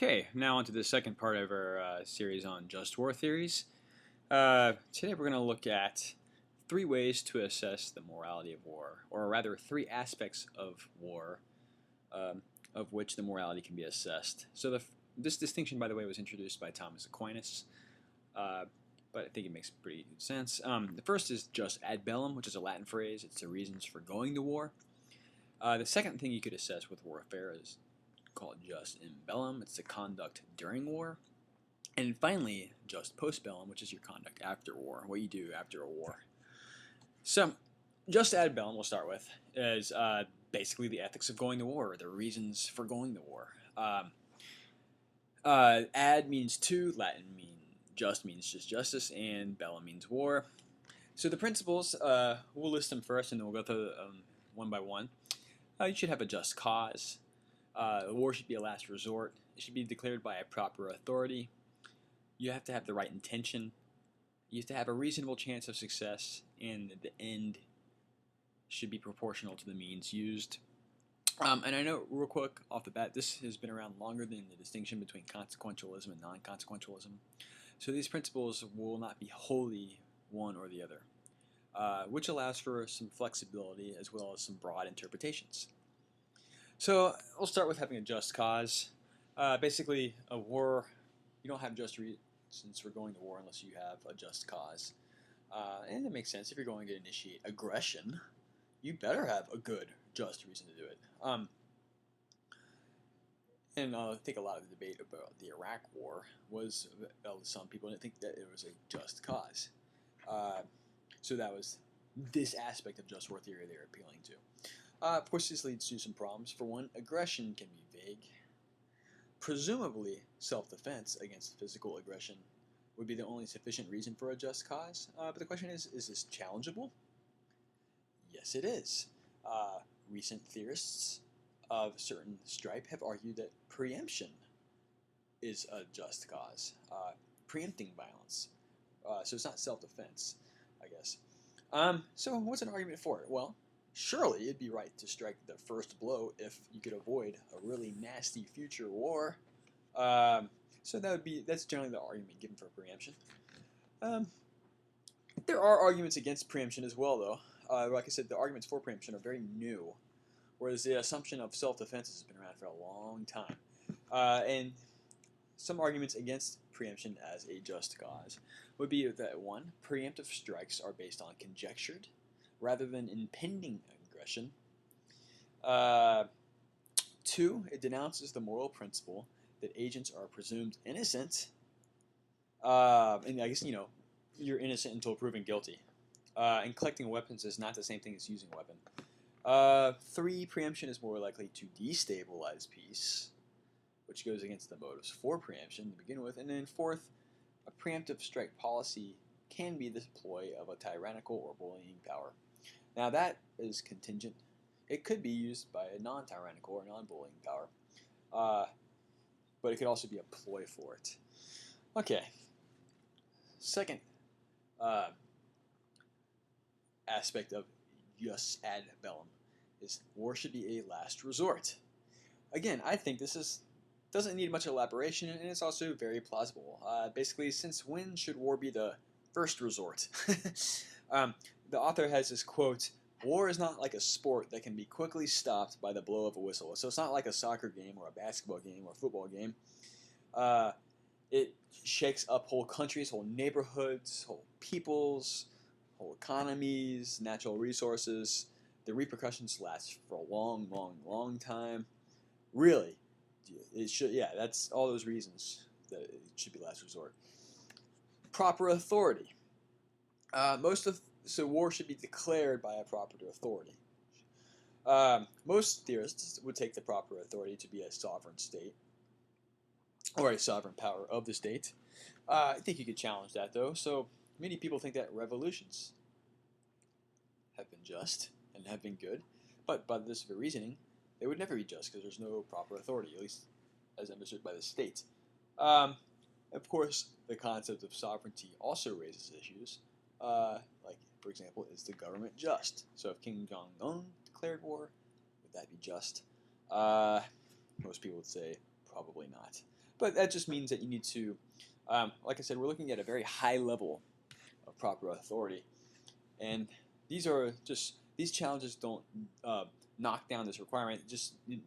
Okay, now on to the second part of our series on just war theories. Today we're going to look at three ways to assess the morality of war, or rather three aspects of war of which the morality can be assessed. So this distinction, by the way, was introduced by Thomas Aquinas, but I think it makes pretty good sense. The first is just ad bellum, which is a Latin phrase. It's the reasons for going to war. The second thing you could assess with warfare is called just in bellum. It's the conduct during war. And finally, just post bellum, which is your conduct after war, what you do after a war. So, just ad bellum, we'll start with, is basically the ethics of going to war, the reasons for going to war. Ad means to, Latin just means just justice, and bellum means war. So the principles, we'll list them first, and then we'll go through one by one. You should have a just cause. War should be a last resort. It should be declared by a proper authority. You have to have the right intention. You have to have a reasonable chance of success, and the end should be proportional to the means used. And I know, real quick off the bat, this has been around longer than the distinction between consequentialism and non-consequentialism. So these principles will not be wholly one or the other, which allows for some flexibility as well as some broad interpretations. So we'll start with having a just cause. Basically, a war, you don't have just reasons for going to war unless you have a just cause. And it makes sense. If you're going to initiate aggression, you better have a good, just reason to do it. And I think a lot of the debate about the Iraq War was, some people didn't think that it was a just cause. So that was this aspect of just war theory they're appealing to. Of course, this leads to some problems. For one, aggression can be vague. Presumably, self-defense against physical aggression would be the only sufficient reason for a just cause. But the question is this challengeable? Yes, it is. Recent theorists of certain stripe have argued that preemption is a just cause, preempting violence. So it's not self-defense, I guess. So what's an argument for it? Well, surely it'd be right to strike the first blow if you could avoid a really nasty future war. So that's generally the argument given for preemption. There are arguments against preemption as well, though. Like I said, the arguments for preemption are very new, whereas the assumption of self-defense has been around for a long time. And some arguments against preemption as a just cause would be that, one, preemptive strikes are based on conjectured rather than impending aggression. Two, it denounces the moral principle that agents are presumed innocent. And I guess, you're innocent until proven guilty. And collecting weapons is not the same thing as using a weapon. Three, preemption is more likely to destabilize peace, which goes against the motives for preemption to begin with. And then fourth, a preemptive strike policy can be the ploy of a tyrannical or bullying power. Now that is contingent. It could be used by a non-tyrannical or non-bullying power, but it could also be a ploy for it. Okay. Second aspect of jus ad bellum is war should be a last resort. Again, I think this doesn't need much elaboration, and it's also very plausible. Basically, since when should war be the first resort? The author has this quote: "War is not like a sport that can be quickly stopped by the blow of a whistle." So it's not like a soccer game or a basketball game or a football game. It shakes up whole countries, whole neighborhoods, whole peoples, whole economies, natural resources. The repercussions last for a long, long, long time. Really, it should. Yeah, that's all those reasons that it should be last resort. Proper authority. So war should be declared by a proper authority. Most theorists would take the proper authority to be a sovereign state, or a sovereign power of the state. I think you could challenge that, though. So many people think that revolutions have been just and have been good, but by this very reasoning, they would never be just because there's no proper authority, at least as understood by the state. Of course, the concept of sovereignty also raises issues. Like, for example, is the government just? So if Kim Jong-un declared war, would that be just? Most people would say probably not. But that just means that you need to, like I said, we're looking at a very high level of proper authority. And these challenges don't knock down this requirement. It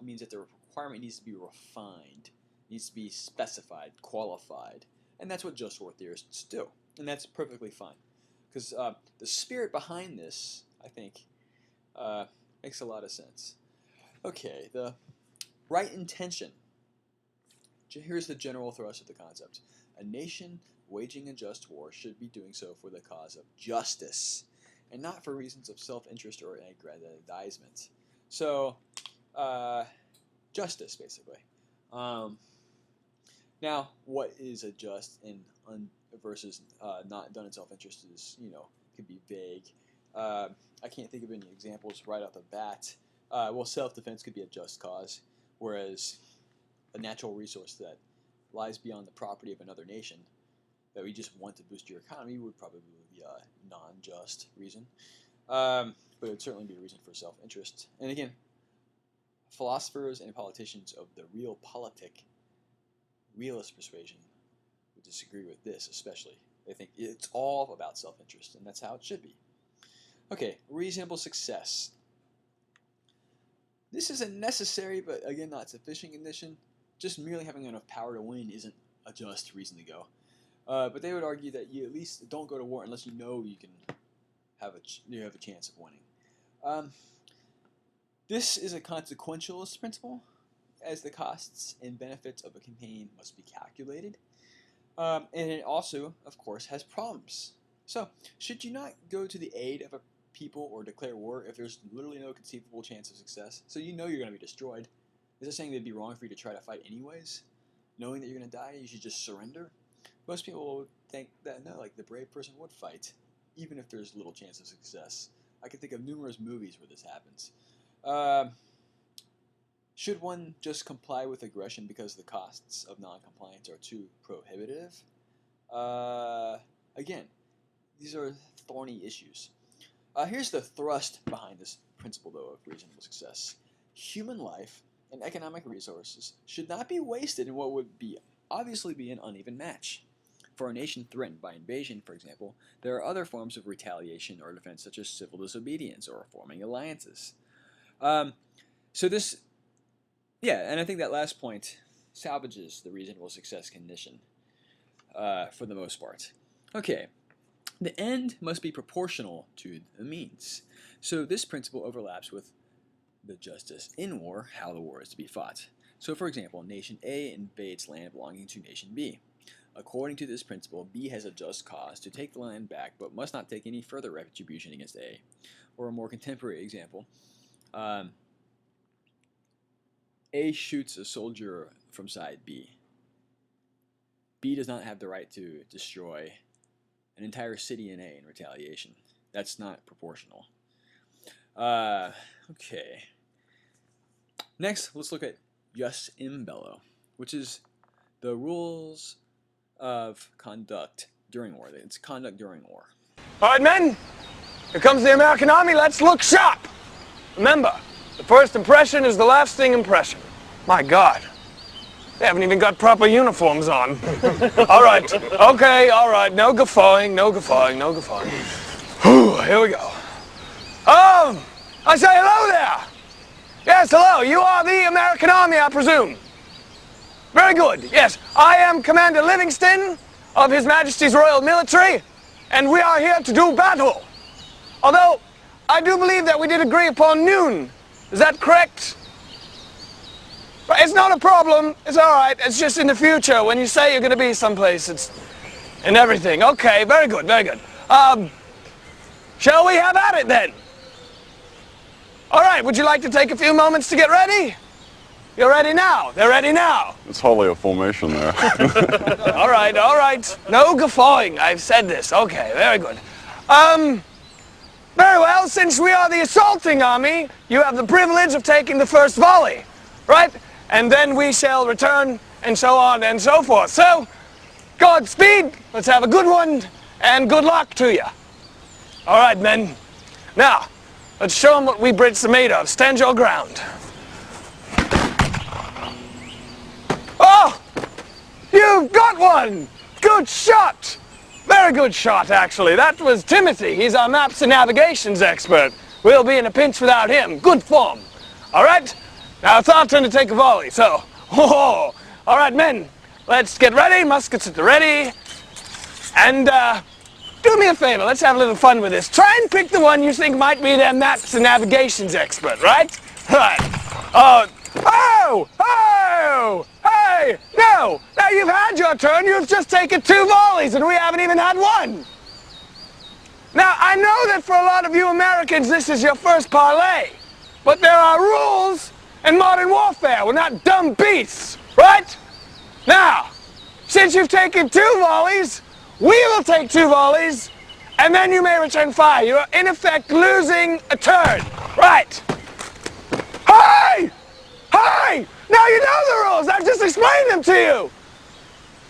means that the requirement needs to be refined, needs to be specified, qualified. And that's what just war theorists do. And that's perfectly fine. Because the spirit behind this, I think, makes a lot of sense. Okay, the right intention. Here's the general thrust of the concept. A nation waging a just war should be doing so for the cause of justice, and not for reasons of self-interest or aggrandizement. So, justice, basically. Now, what is a just and versus not done in self-interest is, could be vague. I can't think of any examples right off the bat. Well, self-defense could be a just cause, whereas a natural resource that lies beyond the property of another nation that we just want to boost your economy would probably be a non-just reason. But it would certainly be a reason for self-interest. And again, philosophers and politicians of the realist persuasion would disagree with this especially. They think it's all about self-interest, and that's how it should be. Okay, reasonable success. This is a necessary, but again, not sufficient condition. Just merely having enough power to win isn't a just reason to go. But they would argue that you at least don't go to war unless you know you can have a chance of winning. This is a consequentialist principle, as the costs and benefits of a campaign must be calculated. And it also, of course, has problems. So, should you not go to the aid of a people or declare war if there's literally no conceivable chance of success? So you know you're going to be destroyed. Is it saying it'd be wrong for you to try to fight anyways? Knowing that you're going to die, you should just surrender? Most people would think that, no, like the brave person would fight, even if there's little chance of success. I can think of numerous movies where this happens. Should one just comply with aggression because the costs of non-compliance are too prohibitive? Again, these are thorny issues. Here's the thrust behind this principle, though, of reasonable success. Human life and economic resources should not be wasted in what would obviously be an uneven match. For a nation threatened by invasion, for example, there are other forms of retaliation or defense, such as civil disobedience or forming alliances. And I think that last point salvages the reasonable success condition for the most part. Okay, the end must be proportional to the means. So this principle overlaps with the justice in war, how the war is to be fought. So for example, nation A invades land belonging to nation B. According to this principle, B has a just cause to take the land back, but must not take any further retribution against A. Or a more contemporary example, A shoots a soldier from side B. B does not have the right to destroy an entire city in A in retaliation. That's not proportional. Okay. Next, let's look at jus in bello, which is the rules of conduct during war. It's conduct during war. All right, men. Here comes the American Army. Let's look sharp. Remember, the first impression is the lasting impression. My God. They haven't even got proper uniforms on. All right. Okay, all right. No guffawing, no guffawing, no guffawing. Whew, here we go. I say hello there. Yes, hello. You are the American Army, I presume. Very good. Yes, I am Commander Livingston of His Majesty's Royal Military, and we are here to do battle. Although, I do believe that we did agree upon noon. Is that correct? It's not a problem. It's all right. It's just in the future when you say you're going to be someplace, it's and everything. Okay, very good, very good. Shall we have at it then? All right, would you like to take a few moments to get ready? You're ready now. They're ready now. It's hardly a formation there. All right, all right. No guffawing. I've said this. Okay, very good. Very well, since we are the assaulting army, you have the privilege of taking the first volley, right? And then we shall return, and so on and so forth. So, Godspeed, let's have a good one, and good luck to you. All right, men. Now, let's show them what we Brits are made of. Stand your ground. Oh! You've got one! Good shot! Very good shot, actually. That was Timothy. He's our maps and navigations expert. We'll be in a pinch without him. Good form. All right? Now it's our turn to take a volley, so... Oh, all right, men. Let's get ready. Muskets at the ready. And, do me a favor. Let's have a little fun with this. Try and pick the one you think might be their maps and navigations expert, right? Right. Oh! Oh! Hey! No! Now you've had your turn. You've just taken 2 volleys and we haven't even had one. Now, I know that for a lot of you Americans this is your first parlay. But there are rules in modern warfare. We're not dumb beasts, right? Now, since you've taken 2 volleys, we will take 2 volleys, and then you may return fire. You're in effect losing a turn. Right. Hey! Hey! Now you know the rules! I've just explained them to you!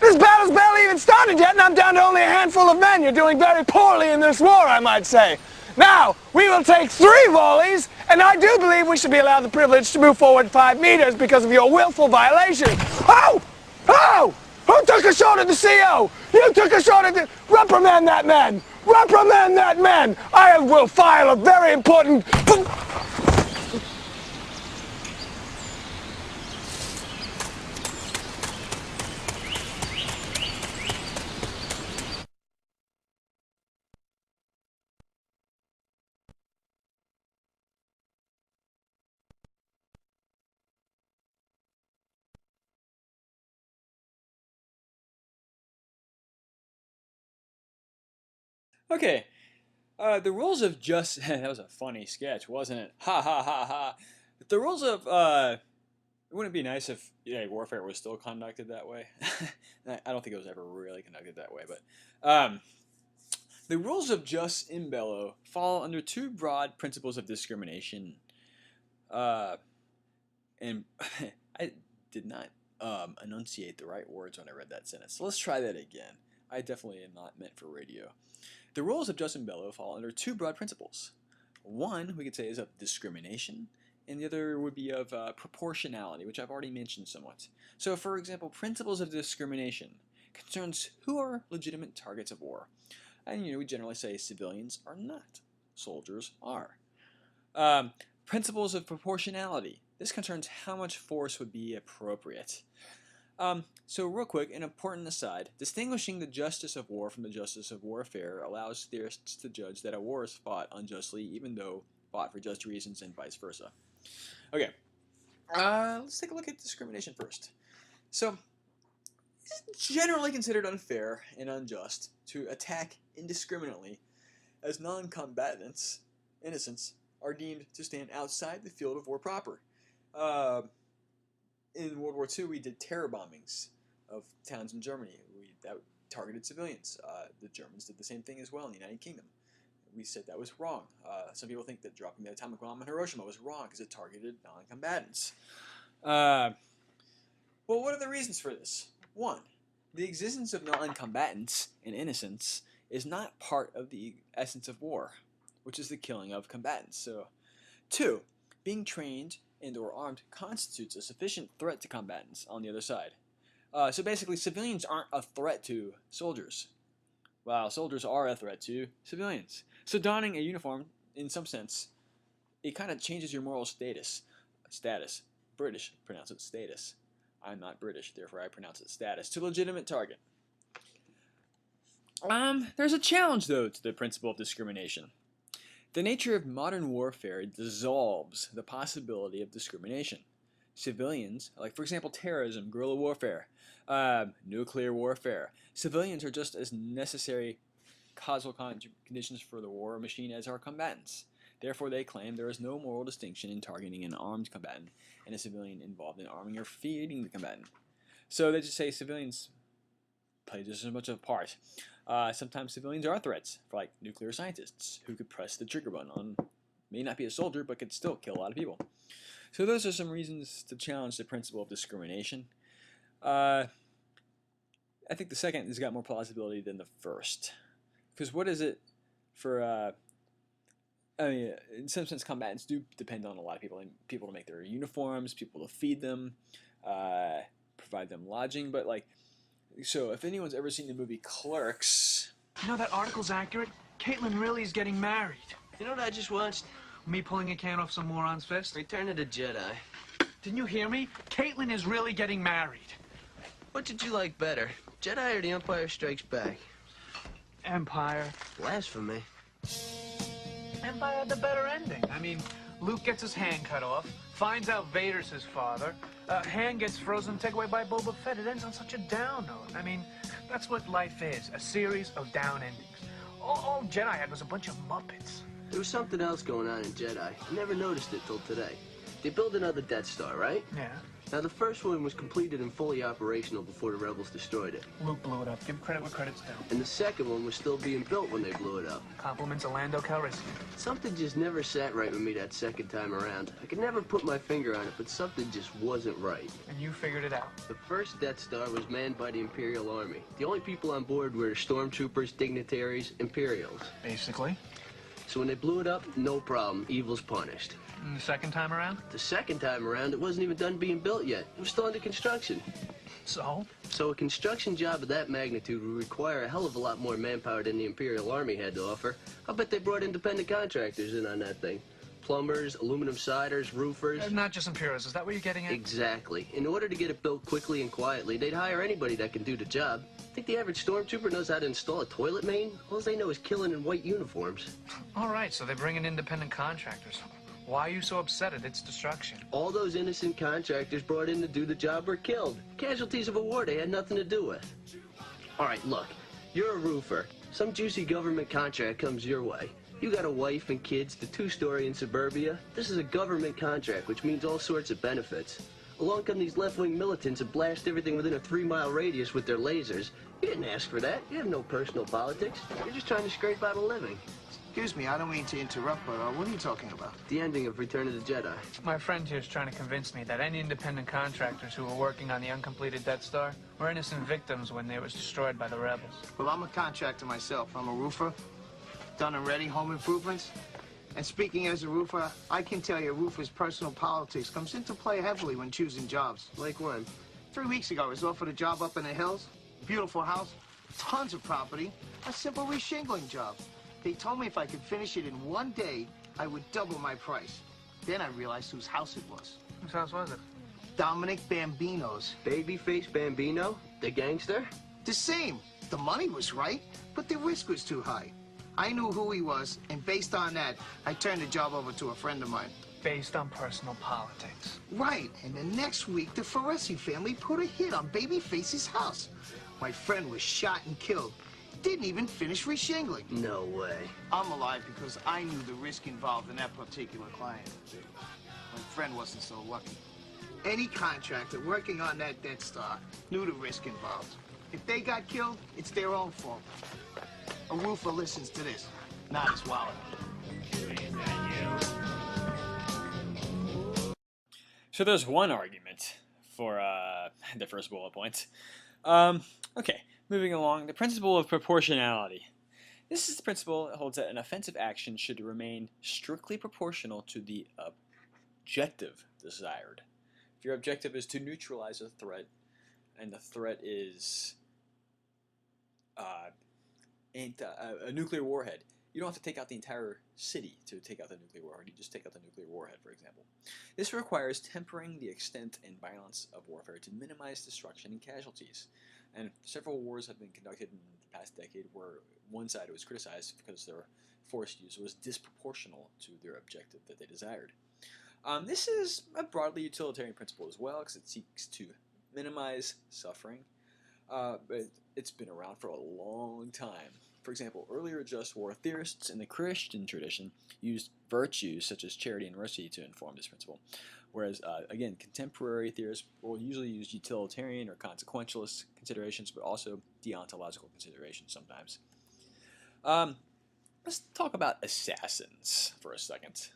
This battle's barely even started yet, and I'm down to only a handful of men. You're doing very poorly in this war, I might say. Now, we will take 3 volleys, and I do believe we should be allowed the privilege to move forward 5 meters because of your willful violation. Oh! Oh! Who took a shot at the CO? You took a shot at the... Reprimand that man! Reprimand that man! I will file a very important... Okay, the rules of just that was a funny sketch, wasn't it? Ha ha ha ha. The rules of it wouldn't be nice if warfare was still conducted that way. I don't think it was ever really conducted that way, but the rules of jus in bello fall under 2 broad principles of discrimination. And I did not enunciate the right words when I read that sentence. So let's try that again. I definitely am not meant for radio. The rules of jus in bello fall under 2 broad principles. One, we could say, is of discrimination, and the other would be of proportionality, which I've already mentioned somewhat. So, for example, principles of discrimination concerns who are legitimate targets of war. And, we generally say civilians are not, soldiers are. Principles of proportionality. This concerns how much force would be appropriate. So real quick, an important aside, distinguishing the justice of war from the justice of warfare allows theorists to judge that a war is fought unjustly even though fought for just reasons and vice versa. Okay, let's take a look at discrimination first. So, it's generally considered unfair and unjust to attack indiscriminately as non-combatants, innocents, are deemed to stand outside the field of war proper. In World War II, we did terror bombings of towns in Germany. That targeted civilians. The Germans did the same thing as well in the United Kingdom. We said that was wrong. Some people think that dropping the atomic bomb on Hiroshima was wrong because it targeted non-combatants. Well, what are the reasons for this? 1. The existence of non-combatants and innocents is not part of the essence of war, which is the killing of combatants. So, 2. Being trained and or armed constitutes a sufficient threat to combatants on the other side. So basically, civilians aren't a threat to soldiers, while soldiers are a threat to civilians. So donning a uniform, in some sense, it kind of changes your moral status. British pronounce it status. I'm not British, therefore I pronounce it status. To legitimate target. There's a challenge, though, to the principle of discrimination. The nature of modern warfare dissolves the possibility of discrimination. Civilians, like for example terrorism, guerrilla warfare, nuclear warfare, civilians are just as necessary causal conditions for the war machine as are combatants. Therefore, they claim there is no moral distinction in targeting an armed combatant and a civilian involved in arming or feeding the combatant. So they just say civilians play just as much of a part. Sometimes civilians are threats, for like nuclear scientists, who could press the trigger button on, may not be a soldier, but could still kill a lot of people. So those are some reasons to challenge the principle of discrimination. I think the second has got more plausibility than the first. Because what is it for, in some sense, combatants do depend on a lot of people, and people to make their uniforms, people to feed them, provide them lodging, but like, So if anyone's ever seen the movie Clerks, You know that article's accurate? Caitlin really is getting married. You know what I just watched? Me pulling a can off some moron's fist? Return of the Jedi. Didn't you hear me? Caitlin is really getting married. What did you like better, Jedi or The Empire Strikes Back? Empire. Blasphemy. Empire had the better ending. I mean, Luke gets his hand cut off, finds out Vader's his father, hand gets frozen, taken away by Boba Fett. It ends on such a down note. I mean, that's what life is, a series of down endings. All Jedi had was a bunch of Muppets. There was something else going on in Jedi. I never noticed it till today. They built another Death Star, right? Yeah. Now, the first one was completed and fully operational before the Rebels destroyed it. Luke blew it up. Give credit where credit's due. And the second one was still being built when they blew it up. Compliments of Lando Calrissian. Something just never sat right with me that second time around. I could never put my finger on it, but something just wasn't right. And you figured it out. The first Death Star was manned by the Imperial Army. The only people on board were stormtroopers, dignitaries, Imperials. Basically. So when they blew it up, no problem. Evil's punished. And the second time around? The second time around, it wasn't even done being built yet. It was still under construction. So? So a construction job of that magnitude would require a hell of a lot more manpower than the Imperial Army had to offer. I bet they brought independent contractors in on that thing. Plumbers, aluminum siders, roofers. Not just Imperials. Is that what you're getting at? Exactly. In order to get it built quickly and quietly, they'd hire anybody that can do the job. Think the average stormtrooper knows how to install a toilet main? All they know is killing in white uniforms. All right, so they bring in independent contractors. Why are you so upset at its destruction? All those innocent contractors brought in to do the job were killed. Casualties of a war they had nothing to do with. All right, look, you're a roofer. Some juicy government contract comes your way. You got a wife and kids, the two-story in suburbia. This is a government contract, which means all sorts of benefits. Along come these left-wing militants and blast everything within a 3-mile radius with their lasers. You didn't ask for that. You have no personal politics. You're just trying to scrape out a living. Excuse me, I don't mean to interrupt, but what are you talking about? The ending of Return of the Jedi. My friend here is trying to convince me that any independent contractors who were working on the uncompleted Death Star were innocent victims when they was destroyed by the rebels. Well, I'm a contractor myself. I'm a roofer. Done and ready home improvements. And speaking as a roofer, I can tell you a roofer's personal politics comes into play heavily when choosing jobs. Like when? 3 weeks ago, I was offered a job up in the hills. Beautiful house, tons of property, a simple reshingling job. They told me if I could finish it in 1 day, I would double my price. Then I realized whose house it was. Whose house was it? Dominic Bambino's. Babyface Bambino? The gangster? The same. The money was right, but the risk was too high. I knew who he was, and based on that, I turned the job over to a friend of mine. Based on personal politics. Right, and the next week, the Foresi family put a hit on Babyface's house. My friend was shot and killed. Didn't even finish reshingling. No way. I'm alive because I knew the risk involved in that particular client. My friend wasn't so lucky. Any contractor working on that Death Star knew the risk involved. If they got killed, it's their own fault. A roofer listens to this, not his wallet. So there's one argument for the first bullet point. Okay, moving along. The principle of proportionality. This is the principle that holds that an offensive action should remain strictly proportional to the objective desired. If your objective is to neutralize a threat, and the threat is a nuclear warhead, you don't have to take out the entire city to take out the nuclear warhead. You just take out the nuclear warhead, for example. This requires tempering the extent and violence of warfare to minimize destruction and casualties. And several wars have been conducted in the past decade where one side was criticized because their force use was disproportional to their objective that they desired. This is a broadly utilitarian principle as well because it seeks to minimize suffering. But it's been around for a long time. For example, earlier just war theorists in the Christian tradition used virtues such as charity and mercy to inform this principle, whereas, again, contemporary theorists will usually use utilitarian or consequentialist considerations, but also deontological considerations sometimes. Let's talk about assassins for a second.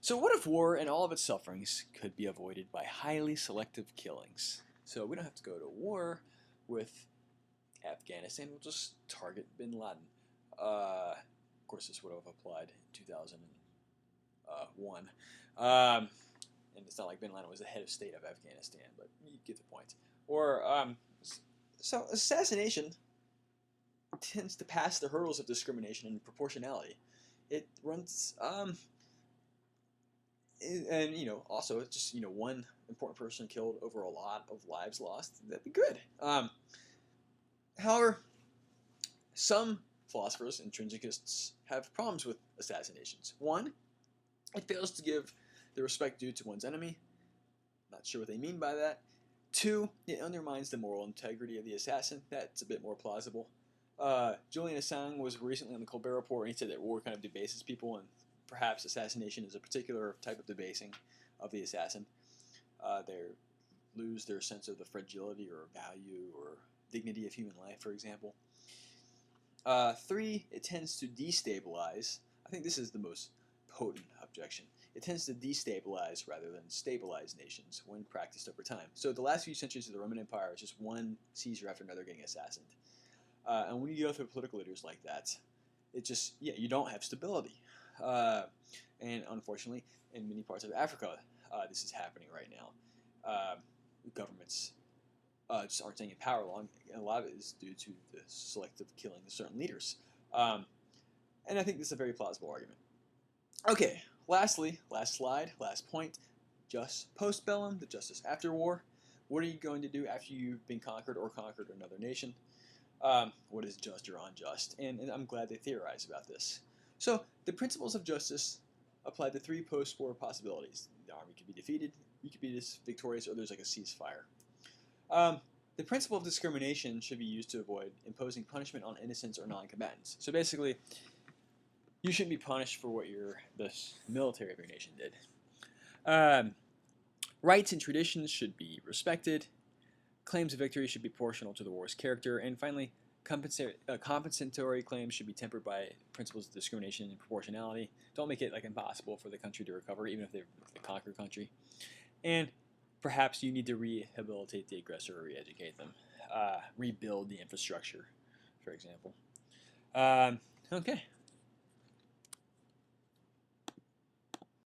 So what if war and all of its sufferings could be avoided by highly selective killings? So we don't have to go to war with Afghanistan, we'll just target bin Laden. Of course, this would have applied in 2001. And it's not like bin Laden was the head of state of Afghanistan, but you get the point. Or So assassination tends to pass the hurdles of discrimination and proportionality. It runs, and also it's just one important person killed over a lot of lives lost. That'd be good. However, some philosophers and intrinsicists have problems with assassinations. One, it fails to give the respect due to one's enemy. Not sure what they mean by that. Two, it undermines the moral integrity of the assassin. That's a bit more plausible. Julian Assange was recently on the Colbert Report, and he said that war kind of debases people, and perhaps assassination is a particular type of debasing of the assassin. They lose their sense of the fragility or value or dignity of human life, for example. Three, it tends to destabilize. I think this is the most potent objection. It tends to destabilize rather than stabilize nations when practiced over time. So the last few centuries of the Roman Empire is just one Caesar after another getting assassinated. And when you go through political leaders like that, it just, you don't have stability. And unfortunately, in many parts of Africa, this is happening right now. Governments just aren't staying in power long, and a lot of it is due to the selective killing of certain leaders. And I think this is a very plausible argument. Okay, lastly, last slide, last point, just postbellum, the justice after war. What are you going to do after you've been conquered or conquered another nation? What is just or unjust? And I'm glad they theorize about this. So the principles of justice apply to three post-war possibilities. The army could be defeated, you could be victorious, or there's like a ceasefire. The principle of discrimination should be used to avoid imposing punishment on innocents or non-combatants. So basically, you shouldn't be punished for what the military of your nation did. Rights and traditions should be respected. Claims of victory should be proportional to the war's character. And finally, compensatory claims should be tempered by principles of discrimination and proportionality. Don't make it impossible for the country to recover, even if they're the conquered country. And perhaps you need to rehabilitate the aggressor or re-educate them. Rebuild the infrastructure, for example. Okay.